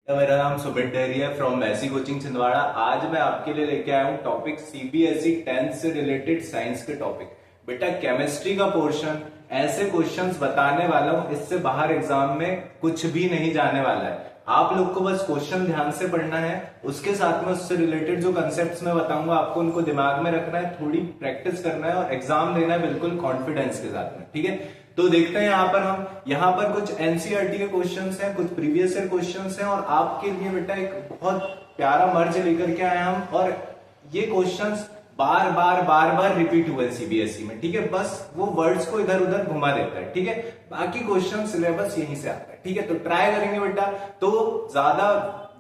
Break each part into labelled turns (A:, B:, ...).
A: मेरा नाम सुमित डेहरी है फ्रॉम मैसी कोचिंग छिंदवाड़ा। आज मैं आपके लिए लेके आया हूँ टॉपिक सीबीएसई 10th से रिलेटेड साइंस के टॉपिक। बेटा केमिस्ट्री का पोर्शन ऐसे क्वेश्चंस बताने वाला हूँ, इससे बाहर एग्जाम में कुछ भी नहीं जाने वाला है। आप लोग को बस क्वेश्चन ध्यान से पढ़ना है, उसके साथ में उससे रिलेटेड जो कंसेप्ट्स मैं बताऊंगा आपको उनको दिमाग में रखना है, थोड़ी प्रैक्टिस करना है और एग्जाम देना है बिल्कुल कॉन्फिडेंस के साथ में। ठीक है, तो देखते हैं यहाँ पर कुछ एनसीईआरटी के क्वेश्चंस हैं, कुछ प्रीवियस ईयर क्वेश्चंस हैं और आपके लिए बेटा एक बहुत प्यारा मर्ज लेकर के आए हम। और ये क्वेश्चंस बार बार रिपीट हुए सीबीएसई में। ठीक है, बस वो वर्ड्स को इधर उधर घुमा देता है। ठीक है, बाकी क्वेश्चन सिलेबस यहीं से आता है। ठीक है, तो ट्राई करेंगे बेटा, तो ज्यादा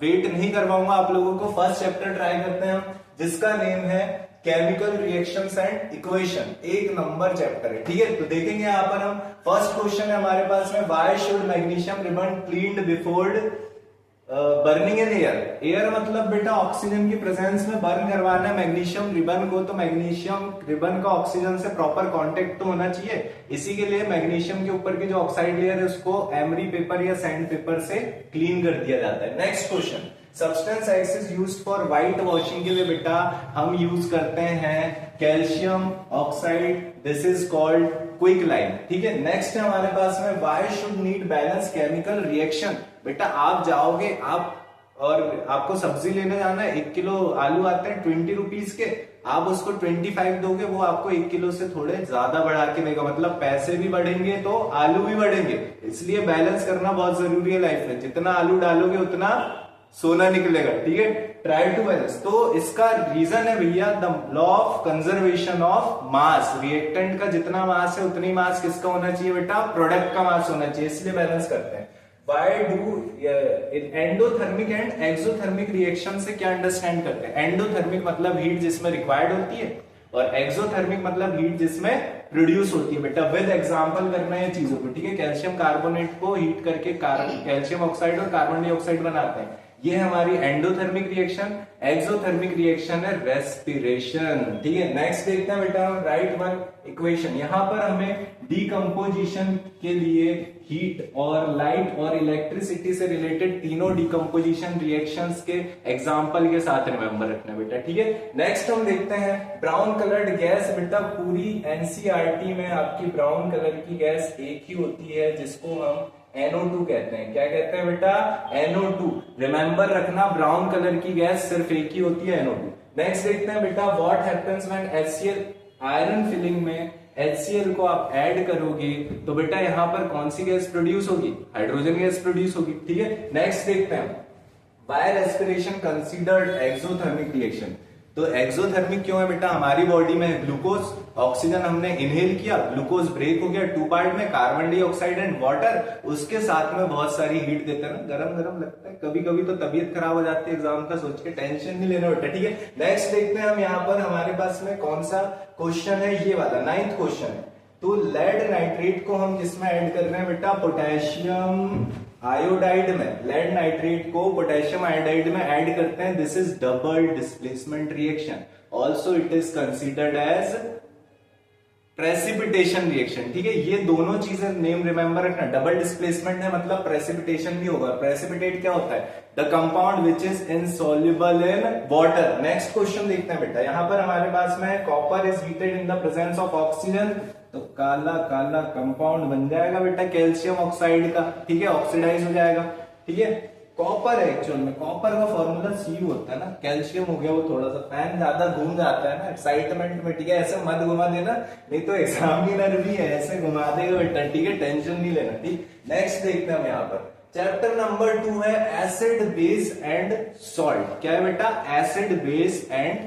A: वेट नहीं करवाऊंगा आप लोगों को। फर्स्ट चैप्टर ट्राई करते हैं हम, जिसका नेम है केमिकल रिएक्शंस एंड इक्वेशन। एक नंबर चैप्टर है। ठीक है, तो देखेंगे यहाँ पर हम फर्स्ट क्वेश्चन है हमारे पास में, why should magnesium ribbon cleaned before burning in air. Air मतलब बेटा ऑक्सीजन की प्रेजेंस में बर्न करवाना है मैग्नीशियम रिबन को, तो मैग्नीशियम रिबन का ऑक्सीजन से प्रॉपर कांटेक्ट तो होना चाहिए। इसी के लिए मैग्नीशियम के ऊपर की जो ऑक्साइड लेयर है उसको एमरी पेपर या सैंड पेपर से क्लीन कर दिया जाता है। Next question, substance x is used for white washing के लिए बेटा हम यूज करते हैं calcium oxide, this is called quick lime. ठीक है, नेक्स्ट है हमारे पास में why should need balance chemical reaction. बेटा आप जाओगे और आपको सब्जी लेने जाना है, 1 किलो आलू आते हैं 20 रुपीज के, आप उसको 25 दोगे, वो आपको 1 किलो से थोड़े ज्यादा बढ़ा के देगा। मतलब पैसे भी बढ़ेंगे तो आलू भी बढ़ेंगे, इसलिए बैलेंस करना बहुत जरूरी है लाइफ में। जितना आलू डालोगे उतना सोना निकलेगा। ठीक है, ट्राई टू बैलेंस। तो इसका रीजन है भैया the law of conservation of mass. Reactant का जितना मास है उतनी मास किसका होना चाहिए बेटा, प्रोडक्ट का मास होना चाहिए, इसलिए बैलेंस करते हैं। Why do endothermic and exothermic reaction से क्या अंडरस्टैंड करते हैं? एंडोथर्मिक मतलब हीट जिसमें रिक्वायर्ड होती है और एक्सोथर्मिक मतलब हीट जिसमें प्रोड्यूस होती है। बेटा विद एग्जांपल करना है चीजों को। ठीक है, कैल्शियम कार्बोनेट को हीट करके कैल्शियम ऑक्साइड और कार्बन डाइऑक्साइड बनाते हैं, ये हमारी एंडोथर्मिक रिएक्शन। एक्सोथर्मिक रिएक्शन है रेस्पिरेशन। ठीक है, नेक्स्ट देखते हैं बेटा हम राइट वन इक्वेशन। यहां पर हमें डिकम्पोजिशन के लिए हीट और लाइट और इलेक्ट्रिसिटी से रिलेटेड तीनों डिकम्पोजिशन रिएक्शंस के एग्जांपल के साथ रिमेंबर रखना बेटा। ठीक है, नेक्स्ट हम देखते हैं ब्राउन कलर्ड गैस। बेटा पूरी एनसीईआरटी में आपकी ब्राउन कलर की गैस एक ही होती है, जिसको हम NO2 कहते हैं। क्या कहते हैं बेटा, NO2। रिमेंबर रखना, ब्राउन कलर की गैस सिर्फ एक ही होती है, NO2। नेक्स्ट देखते हैं बेटा what happens when HCl iron filling में HCl को आप ऐड करोगे तो बेटा यहां पर कौन सी गैस प्रोड्यूस होगी, हाइड्रोजन गैस प्रोड्यूस होगी। ठीक है, नेक्स्ट देखते हैं why respiration considered exothermic reaction. तो एक्सोथर्मिक क्यों है बेटा, हमारी बॉडी में ग्लूकोज, ऑक्सीजन हमने इनहेल किया, ग्लूकोज ब्रेक हो गया 2 पार्ट में, कार्बन डाइऑक्साइड एंड वाटर, उसके साथ में बहुत सारी हीट देते हैं ना, गरम गरम लगता है। कभी कभी तो तबीयत खराब हो जाती है एग्जाम का सोच के, टेंशन नहीं लेना बेटा। ठीक है, नेक्स्ट देखते हैं हम यहाँ पर हमारे पास में कौन सा क्वेश्चन है, ये वाला 9th क्वेश्चन है। तो लेड नाइट्रेट को हम किसमें ऐड कर रहे हैं बेटा, पोटेशियम आयोडाइड में। लेड नाइट्रेट को पोटेशियम आयोडाइड में ऐड करते हैं, this is double displacement reaction, also it is considered as precipitation reaction. ठीक है, ये दोनों चीजें नेम रिमेंबर रखना। डबल डिस्प्लेसमेंट है मतलब प्रेसिपिटेशन भी होगा। प्रेसिपिटेट क्या होता है, the compound which is insoluble in water. Next question देखते हैं बेटा, यहां पर हमारे पास में copper is heated in the presence of oxygen, तो काला काला कंपाउंड बन जाएगा बेटा कैल्शियम ऑक्साइड का। ठीक है, ऑक्सीडाइज हो जाएगा। ठीक है, कॉपर है एक्चुअल में, कॉपर का फॉर्मूला Cu होता है ना, कैल्शियम हो गया वो थोड़ा सा, फैन ज्यादा घूम जाता है ना एक्साइटमेंट में। ठीक है, ऐसे मत घुमा देना, नहीं तो एग्जामिनर भी है ऐसे घुमा देगा बेटा। ठीक है, टेंशन नहीं लेना। ठीक, नेक्स्ट देखते हैं हम यहाँ पर चैप्टर नंबर 2 है एसिड बेस एंड सॉल्ट। क्या है बेटा, एसिड बेस एंड।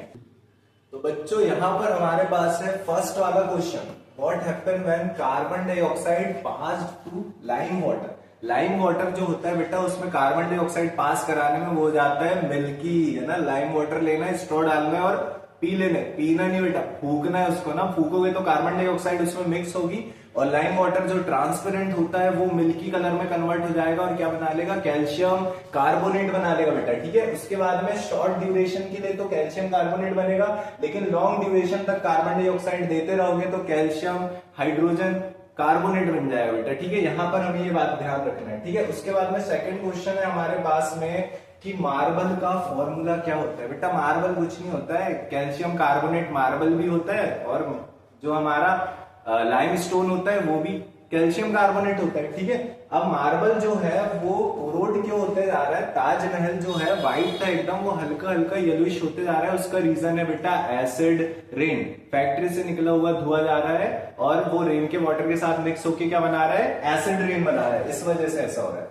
A: तो बच्चों यहां पर हमारे पास है फर्स्ट वाला question, what happen when carbon dioxide passed through lime water. Lime water जो होता है बेटा उसमें कार्बन डाइऑक्साइड पास कराने में वो हो जाता है मिल्की, है ना। लाइम वाटर लेना है, स्ट्रॉ डालना है और पी लेना है, पीना नहीं बेटा, फूकना है उसको ना। फूकोगे तो कार्बन डाइऑक्साइड उसमें मिक्स होगी और लाइम वाटर जो ट्रांसपेरेंट होता है वो मिल्की कलर में कन्वर्ट हो जाएगा और क्या बना लेगा, कैल्शियम कार्बोनेट बना लेगा बेटा। ठीक है, उसके बाद में शॉर्ट ड्यूरेशन के लिए तो कैल्शियम कार्बोनेट बनेगा, लेकिन लॉन्ग ड्यूरेशन तक कार्बन डाइऑक्साइड देते रहोगे तो कैल्शियम हाइड्रोजन कार्बोनेट बन जाएगा बेटा, ठीक है। यहाँ पर हमें ये बात ध्यान रखना है, ठीक है। उसके बाद में सेकंड क्वेश्चन है हमारे पास में कि मार्बल का फॉर्मूला क्या होता है। बेटा मार्बल कुछ नहीं होता है, कैल्शियम कार्बोनेट मार्बल भी होता है, और जो हमारा लाइमस्टोन होता है वो भी कैल्शियम कार्बोनेट होता है, ठीक है। अब मार्बल जो है वो कोरोड क्यों होते जा रहा है, ताजमहल जो है व्हाइट था एकदम, वो हल्का हल्का येलोइश होते जा रहा है। उसका रीजन है बेटा एसिड रेन, फैक्ट्री से निकला हुआ धुआं जा रहा है और वो रेन के वाटर के साथ मिक्स होकर क्या बना रहा है, एसिड रेन बना रहा है, इस वजह से ऐसा हो रहा है।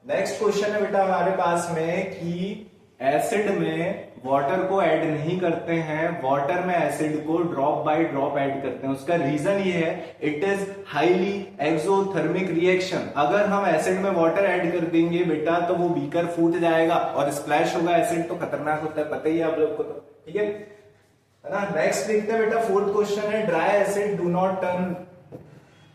A: नेक्स्ट क्वेश्चन है बेटा हमारे पास में कि एसिड में वाटर को ऐड नहीं करते हैं, वाटर में एसिड को ड्रॉप बाय ड्रॉप ऐड करते हैं। उसका रीजन ये है, it is highly exothermic reaction. अगर हम एसिड में वाटर ऐड कर देंगे बेटा तो वो बीकर फूट जाएगा और स्प्लैश होगा। एसिड तो खतरनाक होता है, पता ही है आप लोग को, तो ठीक है ना। नेक्स्ट देखते हैं बेटा, फोर्थ क्वेश्चन है dry acid do not turn.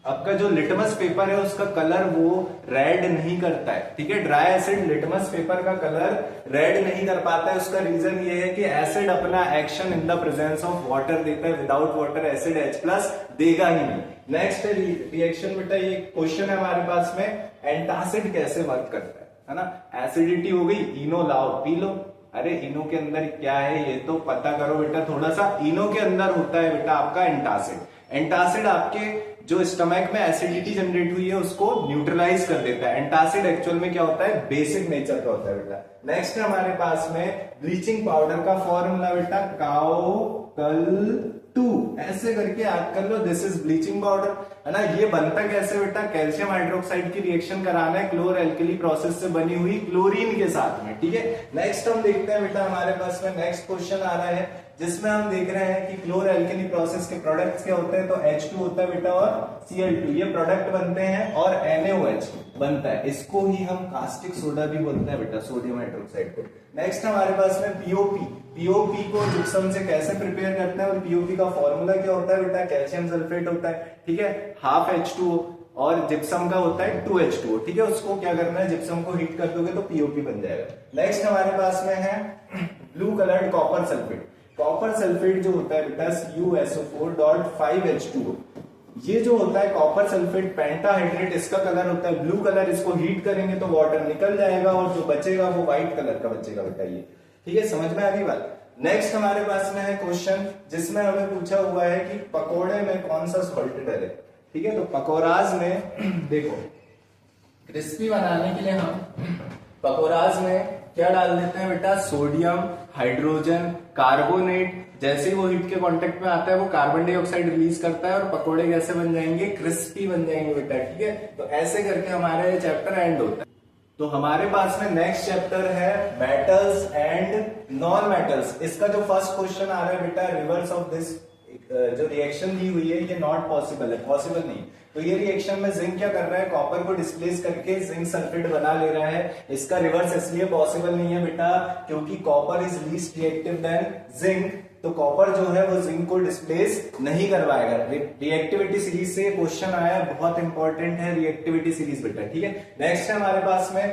A: आपका जो लिटमस पेपर है उसका कलर वो रेड नहीं करता है, ठीक है। ड्राई एसिड लिटमस पेपर का कलर रेड नहीं कर पाता है। उसका रीजन ये है कि एसिड अपना action in the presence of water देता है, विदाउट वाटर एसिड H+ देगा ही नहीं। नेक्स्ट रिएक्शन बेटा, ये क्वेश्चन है हमारे पास में, एंटासिड कैसे वर्क करता है ना। एसिडिटी हो गई, इनो लाओ पी लो। अरे इनो के अंदर क्या है ये तो पता करो बेटा थोड़ा सा। इनो के अंदर होता है बेटा आपका एंटासिड। एंटासिड आपके जो स्टमक में एसिडिटी जनरेट हुई है उसको न्यूट्रलाइज कर देता है। एंटासिड एक्चुअल में क्या होता है, बेसिक नेचर का होता है बेटा। नेक्स्ट है हमारे पास में ब्लीचिंग पाउडर का फॉर्मूला बेटा, CaO2 ऐसे करके याद कर लो, दिस इज ब्लीचिंग पाउडर, है ना। ये बनता कैसे बेटा, कैल्शियम हाइड्रोक्साइड की रिएक्शन कराना है क्लोर एल्कली प्रोसेस से बनी हुई क्लोरीन के साथ में, ठीक है। नेक्स्ट हम देखते हैं बेटा हमारे पास में नेक्स्ट क्वेश्चन आ रहा है जिसमें हम देख रहे हैं कि क्लोर एल्कली प्रोसेस के प्रोडक्ट्स क्या होते हैं, तो H2 होता है बेटा और Cl2, ये प्रोडक्ट बनते हैं और NaOH बनता है। इसको ही हम कास्टिक सोडा भी बोलते हैं बेटा, सोडियम हाइड्रोक्साइड को। नेक्स्ट हमारे पास में पीओपी को जिप्सम से कैसे प्रिपेयर करते हैं और पीओपी का फॉर्मूला क्या होता है बेटा, कैल्शियम सल्फेट होता है, ठीक है। हाफ H2O और जिप्सम का होता है 2H2O, ठीक है। उसको क्या करना है, जिप्सम को हीट कर दोगे तो पीओपी बन जाएगा। नेक्स्ट हमारे पास में है blue coloured copper sulphate. Copper sulphate जो होता है बेटा CuSO4.5H2O, ये जो होता है कॉपर सल्फेट पेंटाहाइड्रेट, इसका कलर होता है ब्लू कलर। इसको हीट करेंगे तो वाटर निकल जाएगा और जो बचेगा वो व्हाइट कलर का बचेगा बेटा, ये ठीक है, समझ में आ गई बात। नेक्स्ट हमारे पास में है क्वेश्चन जिसमें हमें पूछा हुआ है कि पकोड़े में कौन सा सॉल्ट डले, ठीक है। तो पकोड़ाज में देखो, क्रिस्पी बनाने के लिए हम पकोड़ाज में क्या डाल देते हैं बेटा, सोडियम, हाइड्रोजन, कार्बोनेट। जैसे ही वो हीट के कांटेक्ट में आता है वो कार्बन डाइऑक्साइड रिलीज करता है और पकोड़े कैसे बन जाएंगे, क्रिस्पी बन जाएंगे बेटा, ठीक है। तो ऐसे करके हमारा ये चैप्टर एंड होता है। तो हमारे पास में नेक्स्ट चैप्टर है मेटल्स एंड नॉन मेटल्स। इसका जो फर्स्ट क्वेश्चन आ रहा है बेटा, रिवर्स ऑफ दिस जो रिएक्शन दी हुई है ये नॉट पॉसिबल है, पॉसिबल नहीं। तो ये रिएक्शन में जिंक क्या कर रहा है, कॉपर को डिस्प्लेस करके जिंक सल्फेट बना ले रहा है। इसका रिवर्स इसलिए पॉसिबल नहीं है बेटा क्योंकि copper is least reactive than zinc, तो कॉपर जो है वो जिंक को डिस्प्लेस नहीं करवाएगा। रिएक्टिविटी सीरीज से क्वेश्चन आया, बहुत इंपॉर्टेंट है रिएक्टिविटी सीरीज बेटा, ठीक है। नेक्स्ट है हमारे पास में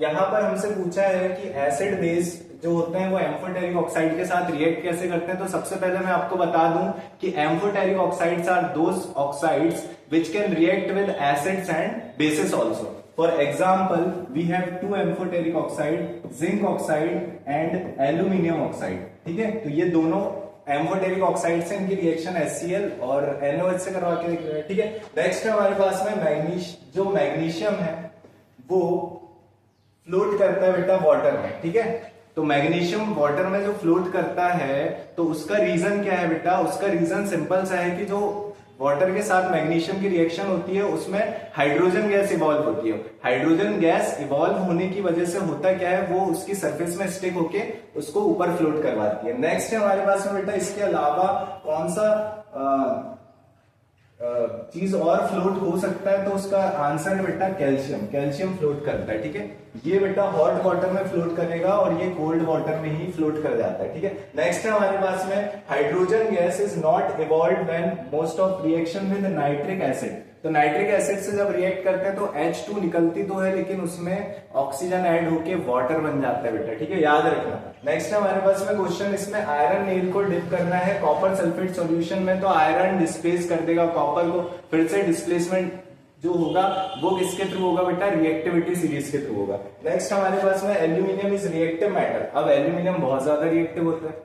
A: यहां पर हमसे पूछा है कि एसिड बेस जो होते हैं वो एम्फोटेरिक ऑक्साइड के साथ रिएक्ट कैसे करते हैं। तो सबसे पहले मैं आपको बता दूं कि amphoteric oxides are those oxides which can react with acids and bases also. For example we have two amphoteric oxide, zinc oxide and aluminium oxide, ठीक है। तो ये दोनों एम्फोटेरिक ऑक्साइड से इनकी रिएक्शन HCl और NaOH से करवा के देख रहे हैं, ठीक है। नेक्स्ट है हमारे पास में जो मैग्नीशियम है वो फ्लोट करता है बेटा वाटर में, ठीक है। तो मैग्नीशियम वाटर में जो फ्लोट करता है तो उसका रीजन क्या है बेटा, उसका रीजन सिंपल सा है कि जो वाटर के साथ मैग्नीशियम की रिएक्शन होती है उसमें हाइड्रोजन गैस इवॉल्व होती है। हाइड्रोजन गैस इवॉल्व होने की वजह से होता क्या है, वो उसकी सरफेस में स्टिक होके उसको ऊपर फ्लोट करवाती है। नेक्स्ट है हमारे पास में बेटा, इसके अलावा कौन सा चीज और फ्लोट हो सकता है, तो उसका आंसर है बेटा कैल्शियम। कैल्शियम फ्लोट करता है, ठीक है। ये बेटा हॉट वाटर में फ्लोट करेगा और ये कोल्ड वाटर में ही फ्लोट कर जाता है, ठीक है। नेक्स्ट है हमारे पास में hydrogen gas is not evolve when most of reaction with nitric acid. तो नाइट्रिक एसिड से जब रिएक्ट करते हैं तो H2 निकलती तो है, लेकिन उसमें ऑक्सीजन ऐड होके वाटर बन जाता है बेटा, ठीक है, याद रखना। नेक्स्ट हमारे पास में क्वेश्चन, इसमें आयरन नील को डिप करना है कॉपर सल्फेट सॉल्यूशन में, तो आयरन डिस्प्लेस कर देगा कॉपर को, फिर से डिस्प्लेसमेंट जो होगा वो किसके थ्रू होगा बेटा, रिएक्टिविटी सीरीज के थ्रू होगा। नेक्स्ट हमारे पास में एल्यूमिनियम इज रिएक्टिव मैटर। अब एल्यूमिनियम बहुत ज्यादा रिएक्टिव होता है,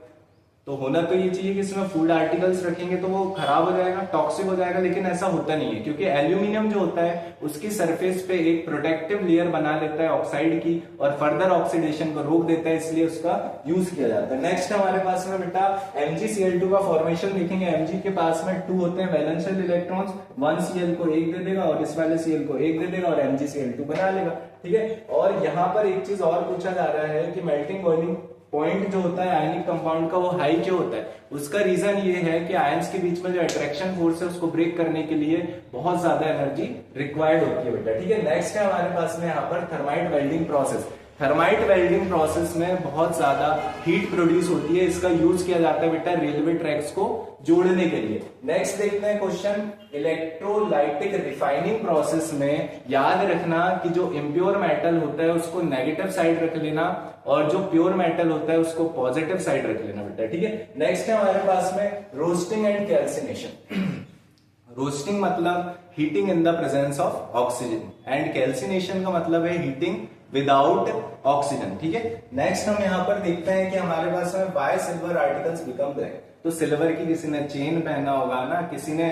A: तो होना तो ये चाहिए कि इसमें फूड आर्टिकल्स रखेंगे तो वो खराब हो जाएगा, टॉक्सिक हो जाएगा, लेकिन ऐसा होता नहीं है, क्योंकि एल्यूमिनियम जो होता है उसकी सरफेस पे एक प्रोटेक्टिव लेयर बना लेता है ऑक्साइड की और फर्दर ऑक्सीडेशन को रोक देता है, इसलिए उसका यूज किया जाता है। नेक्स्ट हमारे पास में बेटा MgCl2 का फॉर्मेशन देखेंगे। Mg के पास में 2 होते हैं वैलेंशियल इलेक्ट्रॉन्स, 1 Cl को 1 दे देगा और इस वाले Cl को 1 दे देगा और MgCl2 बना लेगा, ठीक है। और यहाँ पर एक चीज और पूछा जा रहा है कि मेल्टिंग बॉइलिंग पॉइंट जो होता है आयनिक कंपाउंड का वो हाई क्यों होता है। उसका रीजन ये है कि आयंस के बीच में जो अट्रैक्शन फोर्स है उसको ब्रेक करने के लिए बहुत ज्यादा एनर्जी रिक्वायर्ड होती है बेटा, ठीक है। नेक्स्ट है हमारे पास में यहाँ पर thermite welding process. Thermite welding process में बहुत ज्यादा हीट प्रोड्यूस होती है, इसका यूज किया जाता है बेटा रेलवे ट्रैक्स को जोड़ने के लिए। नेक्स्ट देखते हैं क्वेश्चन, इलेक्ट्रोलाइटिक रिफाइनिंग प्रोसेस में याद रखना कि जो इम्प्योर मेटल होता है उसको नेगेटिव साइड रख लेना और जो प्योर मेटल होता है उसको पॉजिटिव साइड रख लेना बेटा, ठीक है। नेक्स्ट है हमारे पास में रोस्टिंग एंड कैल्सिनेशन। रोस्टिंग मतलब heating in the presence of oxygen and calcination का मतलब है हीटिंग विदाउट ऑक्सीजन, ठीक है। नेक्स्ट हम यहाँ पर देखते हैं कि हमारे पास में why silver articles become black. तो सिल्वर की किसी ने चेन पहना होगा ना, किसी ने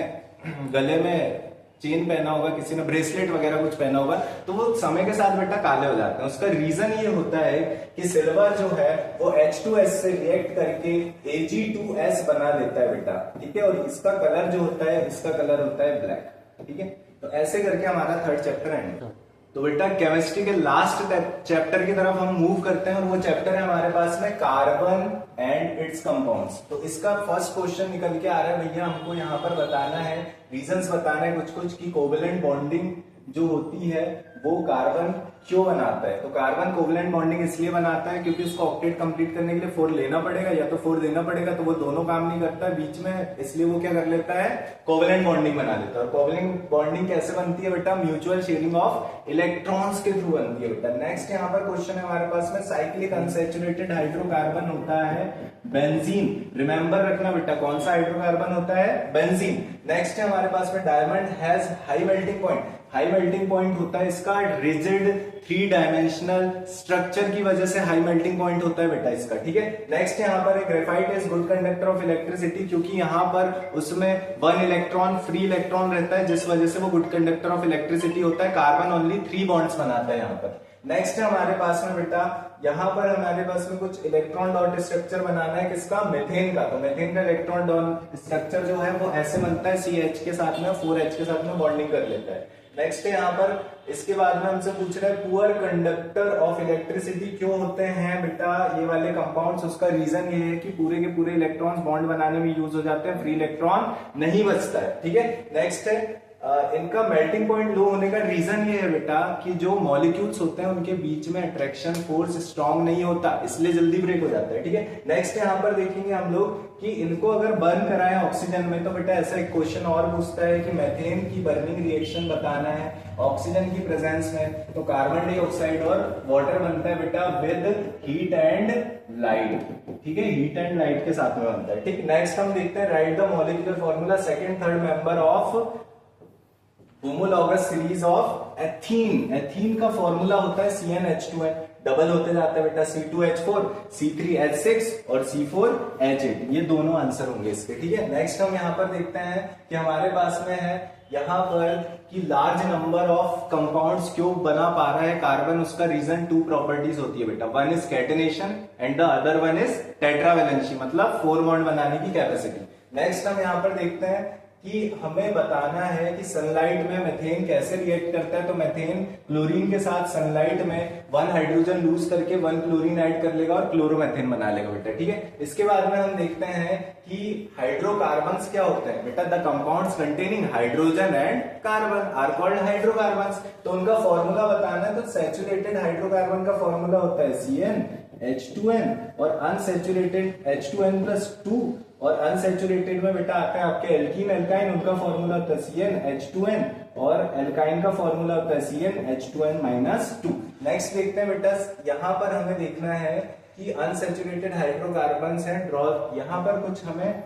A: गले में चेन पहना होगा, किसी ने ब्रेसलेट वगैरह कुछ पहना होगा, तो वो समय के साथ बेटा काले हो जाते हैं। उसका रीजन ये होता है कि सिल्वर जो है वो H2S से रिएक्ट करके Ag2S बना देता है बेटा, ठीक है। और इसका कलर जो होता है, इसका कलर होता है ब्लैक, ठीक है। तो ऐसे करके हमारा थर्ड चैप्टर एंड। तो बेटा केमिस्ट्री के लास्ट चैप्टर की तरफ हम मूव करते हैं और वो चैप्टर है हमारे पास में कार्बन एंड इट्स कंपाउंड्स। तो इसका फर्स्ट क्वेश्चन निकल के आ रहा है भैया, हमको यहाँ पर बताना है, रीजंस बताना है कुछ कुछ कि कोवेलेंट बॉन्डिंग जो होती है वो कार्बन क्यों बनाता है। तो कार्बन कोवेलेंट बॉन्डिंग इसलिए बनाता है क्योंकि उसको ऑक्टेट कंप्लीट करने के लिए 4 लेना पड़ेगा या तो 4 देना पड़ेगा, तो वो दोनों काम नहीं करता है बीच में, इसलिए वो क्या कर लेता है, कोवेलेंट बॉन्डिंग बना लेता है। और कोवेलेंट बॉन्डिंग कैसे बनती है बेटा, म्यूचुअल शेयरिंग ऑफ इलेक्ट्रॉन्स के थ्रू बनती है बेटा। नेक्स्ट यहाँ पर क्वेश्चन है हमारे पास में, साइक्लिक अनसैचुरेटेड हाइड्रोकार्बन होता है बेंजीन। रिमेंबर रखना बेटा कौन सा हाइड्रोकार्बन होता है, बेंजीन। नेक्स्ट है हमारे पास में diamond has high melting point. High melting point होता है इसका रिजिड 3 डायमेंशनल स्ट्रक्चर की वजह से हाई मेल्टिंग पॉइंट होता है बेटा इसका, ठीक है। नेक्स्ट यहाँ पर graphite is good conductor of electricity, क्योंकि यहाँ पर उसमें 1 इलेक्ट्रॉन फ्री इलेक्ट्रॉन रहता है जिस वजह से वो गुड कंडक्टर ऑफ इलेक्ट्रिसिटी होता है। कार्बन ओनली 3 बॉन्ड्स बनाता है यहाँ पर। नेक्स्ट है हमारे पास में बेटा, यहाँ पर हमारे पास में कुछ इलेक्ट्रॉन डॉट स्ट्रक्चर बनाना है, किसका, मेथेन का। तो मेथेन का इलेक्ट्रॉन डॉट स्ट्रक्चर जो है वो ऐसे बनता है, CH के साथ में 4H के साथ में बॉन्डिंग कर लेता है। नेक्स्ट है यहाँ पर, इसके बाद में हमसे पूछ रहे हैं पुअर कंडक्टर ऑफ इलेक्ट्रिसिटी क्यों होते हैं बेटा ये वाले कंपाउंड्स। उसका रीजन ये है कि पूरे के पूरे इलेक्ट्रॉन्स बॉन्ड बनाने में यूज हो जाते हैं, फ्री इलेक्ट्रॉन नहीं बचता है, ठीक है। नेक्स्ट है इनका मेल्टिंग पॉइंट लो होने का रीजन ये है बेटा कि जो मॉलिक्यूल्स होते हैं उनके बीच में अट्रैक्शन फोर्स स्ट्रांग नहीं होता, इसलिए जल्दी ब्रेक हो जाता है, ठीक है। नेक्स्ट यहाँ पर देखेंगे हम लोग कि इनको अगर बर्न कराएं ऑक्सीजन में, तो बेटा ऐसा एक क्वेश्चन और पूछता है कि मेथेन की बर्निंग रिएक्शन बताना है ऑक्सीजन की प्रेजेंस में, तो कार्बन डाइऑक्साइड और वाटर बनता है बेटा विद हीट एंड लाइट, ठीक है, हीट एंड लाइट के साथ में बनता है, ठीक। नेक्स्ट हम देखते हैं, right the molecular formula second third member of homologous series of ethene. Ethene का फॉर्मूला होता है CnH2n, डबल होते जाता है बेटा C2H4, C3H6 और C4H8, ये दोनों आंसर होंगे इसके, ठीक है। नेक्स्ट हम यहाँ पर देखते हैं कि हमारे पास में है यहाँ पर कि लार्ज नंबर ऑफ कंपाउंड्स क्यों बना पा रहा है कार्बन। उसका रीजन 2 प्रॉपर्टीज होती है बेटा, one is catenation and the other one is tetravalency, मतलब 4 बॉन्ड बनाने की कैपेसिटी। नेक्स्ट हम यहाँ पर देखते हैं कि हमें बताना है कि सनलाइट में मेथेन कैसे रिएक्ट करता है। तो मेथेन क्लोरीन के साथ सनलाइट में 1 हाइड्रोजन लूज करके 1 क्लोरीन ऐड कर लेगा और क्लोरोमेथेन बना लेगा बेटा, ठीक है। इसके बाद में हम देखते हैं कि हाइड्रोकार्बन्स क्या होते हैं बेटा, the compounds containing hydrogen and carbon are called hydrocarbons. तो उनका फॉर्मूला बताना है, तो सैचुरेटेड हाइड्रोकार्बन का फॉर्मूला होता है CnH2n और अनसैचुरेटेड H2n+2 और अनसेचुरेटेड में बेटा आते हैं आपके एल्कीन एल्काइन, उनका फॉर्मूला होता है CnH2n, और एल्काइन का फॉर्मूला होता है CnH2n-2। नेक्स्ट देखते हैं बेटा, यहाँ पर हमें देखना है कि अनसेचुरेटेड हाइड्रोकार्बन्स हैं, ड्रॉ यहाँ पर कुछ हमें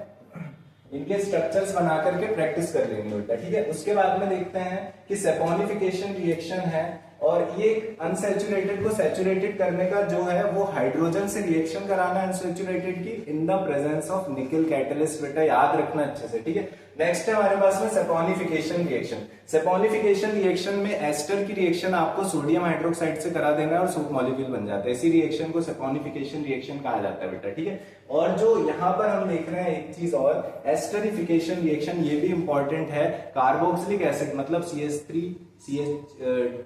A: इनके स्ट्रक्चर्स बना करके प्रैक्टिस कर लेंगे बेटा, ठीक है। उसके बाद में देखते हैं कि सेपोनिफिकेशन रिएक्शन है, और ये अनसेचुरेटेड को सेचुरेटेड करने का जो है वो हाइड्रोजन से रिएक्शन कराना है अनसेचुरेटेड की इन द प्रेजेंस ऑफ निकल कैटलिस्ट, बेटा याद रखना अच्छे से, ठीक है। नेक्स्ट है हमारे पास में सेपोनिफिकेशन रिएक्शन। सेपोनिफिकेशन रिएक्शन में एस्टर की रिएक्शन आपको सोडियम हाइड्रोक्साइड से करा देना है और सोप मॉलिक्यूल बन जाता है, इसी रिएक्शन को सेपोनिफिकेशन रिएक्शन कहा जाता है बेटा, ठीक है। और जो यहाँ पर हम देख रहे हैं एक चीज और, एस्टरिफिकेशन रिएक्शन, ये भी इंपॉर्टेंट है। कार्बोक्सिलिक एसिड मतलब CH3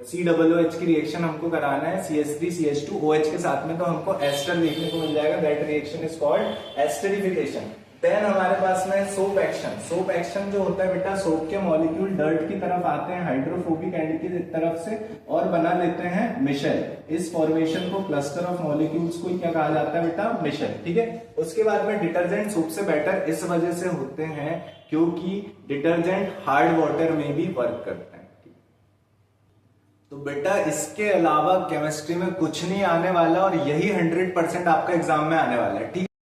A: COOH की रिएक्शन हमको कराना है CH3 CH2OH के साथ में, तो हमको एस्टर देखने को मिल जाएगा, that reaction is called esterification. Then हमारे पास में सोप एक्शन। सोप एक्शन जो होता है बेटा, सोप के मॉलिक्यूल डर्ट की तरफ आते हैं हाइड्रोफोबिक एंड की तरफ से और बना लेते हैं मिशेल। इस फॉर्मेशन को क्लस्टर ऑफ मॉलिक्यूल्स को क्या कहा जाता है बेटा, मिशेल, ठीक है। उसके बाद में डिटर्जेंट सोप से बेटर इस वजह से होते हैं क्योंकि डिटर्जेंट हार्ड वाटर में भी वर्क करते हैं। तो बेटा इसके अलावा केमिस्ट्री में कुछ नहीं आने वाला और यही 100% आपका एग्जाम में आने वाला है, ठीक है।